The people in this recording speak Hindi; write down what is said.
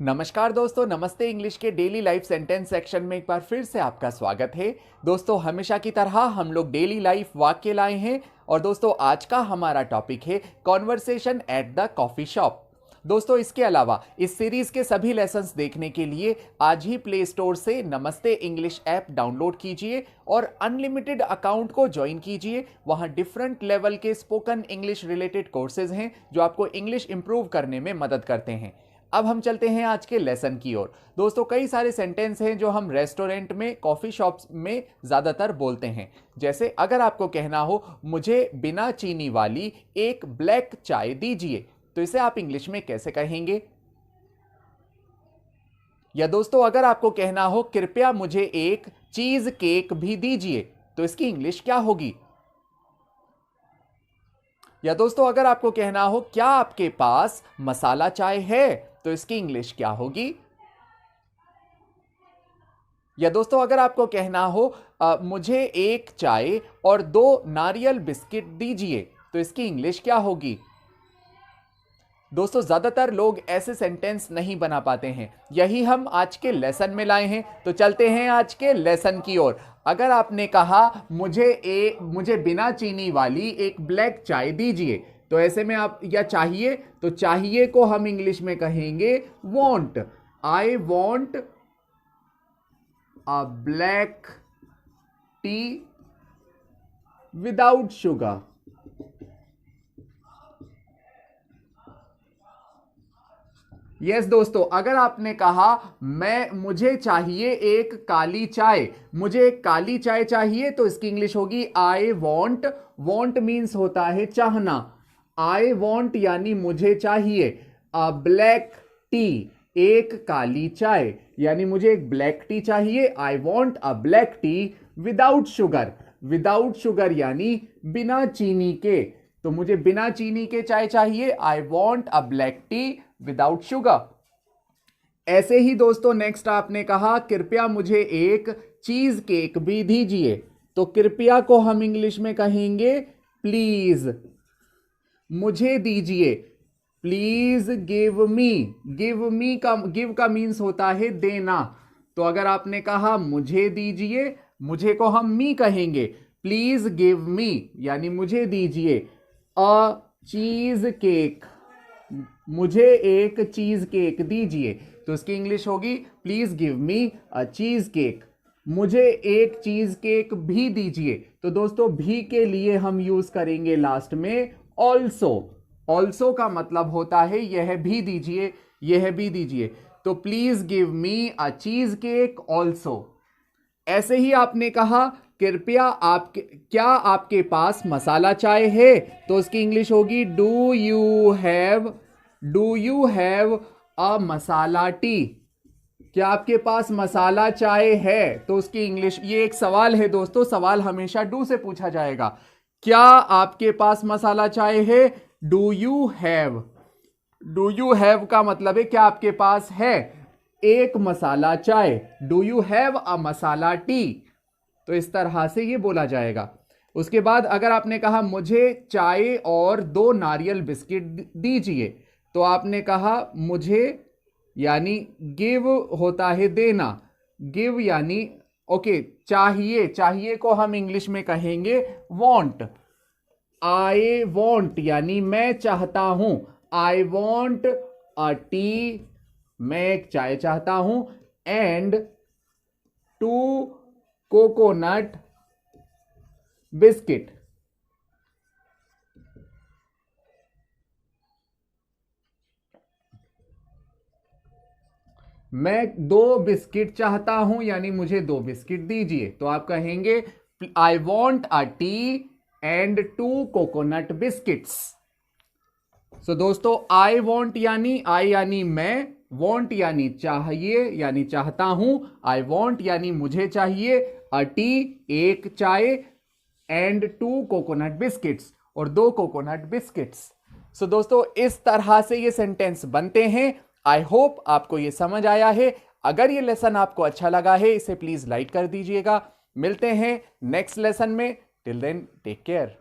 नमस्कार दोस्तों, नमस्ते इंग्लिश के डेली लाइफ सेंटेंस सेक्शन में एक बार फिर से आपका स्वागत है। दोस्तों, हमेशा की तरह हम लोग डेली लाइफ वाक्य लाए हैं और दोस्तों आज का हमारा टॉपिक है conversation at the coffee shop. दोस्तों, इसके अलावा इस सीरीज के सभी लेसन्स देखने के लिए आज ही प्ले स्टोर से नमस्ते इंग्लिश ऐप डाउनलोड कीजिए और अनलिमिटेड अकाउंट को ज्वाइन कीजिए। वहां डिफरेंट लेवल के स्पोकन इंग्लिश रिलेटेड कोर्सेज हैं जो आपको इंग्लिश इंप्रूव करने में मदद करते हैं। अब हम चलते हैं आज के लेसन की ओर। दोस्तों, कई सारे सेंटेंस हैं जो हम रेस्टोरेंट में, कॉफी शॉप्स में ज़्यादातर बोलते हैं। जैसे अगर आपको कहना हो मुझे बिना चीनी वाली एक ब्लैक चाय दीजिए, तो इसे आप इंग्लिश में कैसे कहेंगे? या दोस्तों, अगर आपको कहना हो कृपया मुझे एक चीज केक भी दीजिए, तो इसकी इंग्लिश क्या होगी? या दोस्तों, अगर आपको कहना हो क्या आपके पास मसाला चाय है, तो इसकी इंग्लिश क्या होगी? या दोस्तों, अगर आपको कहना हो मुझे एक चाय और 2 नारियल बिस्किट दीजिए, तो इसकी इंग्लिश क्या होगी? दोस्तों, ज्यादातर लोग ऐसे सेंटेंस नहीं बना पाते हैं, यही हम आज के लेसन में लाए हैं। तो चलते हैं आज के लेसन की ओर। अगर आपने कहा मुझे बिना चीनी वाली एक ब्लैक चाय दीजिए, तो ऐसे में आप या चाहिए, तो चाहिए को हम इंग्लिश में कहेंगे वॉन्ट। आई वॉन्ट अ black T without sugar. Yes दोस्तों, अगर आपने कहा मुझे चाहिए एक काली चाय, मुझे एक काली चाय चाहिए, तो इसकी इंग्लिश होगी आई वॉन्ट। वॉन्ट मीन्स होता है चाहना। आई वॉन्ट यानी मुझे चाहिए। अ ब्लैक टी, एक काली चाय, यानी मुझे एक ब्लैक टी चाहिए। आई वॉन्ट अ black T without sugar. Without sugar यानी बिना चीनी के, तो मुझे बिना चीनी के चाय चाहिए। आई वॉन्ट अ ब्लैक टी विदाउट शुगर। ऐसे ही दोस्तों, नेक्स्ट आपने कहा कृपया मुझे एक चीज केक भी दीजिए, तो कृपया को हम इंग्लिश में कहेंगे प्लीज। मुझे दीजिए, प्लीज गिव मी। गिव का मीन्स होता है देना। तो अगर आपने कहा मुझे दीजिए, मुझे को हम मी कहेंगे। प्लीज गिव मी यानी मुझे दीजिए अ चीज केक। मुझे एक चीज केक दीजिए, तो इसकी इंग्लिश होगी please give me a cheese cake. मुझे एक चीज केक भी दीजिए, तो दोस्तों भी के लिए हम यूज करेंगे लास्ट में ऑल्सो। ऑल्सो का मतलब होता है यह भी दीजिए, यह भी दीजिए। तो please give me a cheese cake also. ऐसे ही आपने कहा कृपया क्या आपके पास मसाला चाय है, तो उसकी इंग्लिश होगी do you have a masala T. क्या आपके पास मसाला चाय है, तो उसकी इंग्लिश, ये एक सवाल है दोस्तों, सवाल हमेशा डू से पूछा जाएगा। क्या आपके पास मसाला चाय है? Do you have. Do you have का मतलब है क्या आपके पास है एक मसाला चाय। Do you have a masala T, तो इस तरह से ये बोला जाएगा। उसके बाद अगर आपने कहा मुझे चाय और 2 नारियल बिस्किट दीजिए, तो आपने कहा मुझे यानी गिव होता है देना। गिव यानी ओके, चाहिए, चाहिए को हम इंग्लिश में कहेंगे वॉन्ट। आई वॉन्ट यानी मैं चाहता हूं। आई वॉन्ट अ टी, मैं एक चाय चाहता हूं। And 2 coconut biscuit. मैं 2 बिस्किट चाहता हूं, यानी मुझे 2 बिस्किट दीजिए, तो आप कहेंगे I want a tea and 2 coconut biscuits. So दोस्तों, आई वॉन्ट यानी मैं, वॉन्ट यानी चाहिए यानी चाहता हूं। आई वॉन्ट यानी मुझे चाहिए। अ टी, एक चाय, एंड 2 कोकोनट बिस्किट्स, और 2 कोकोनट बिस्किट्स। सो दोस्तों, इस तरह से ये सेंटेंस बनते हैं। आई होप आपको ये समझ आया है। अगर ये लेसन आपको अच्छा लगा है, इसे प्लीज लाइक कर दीजिएगा। मिलते हैं नेक्स्ट लेसन में। Till then take care.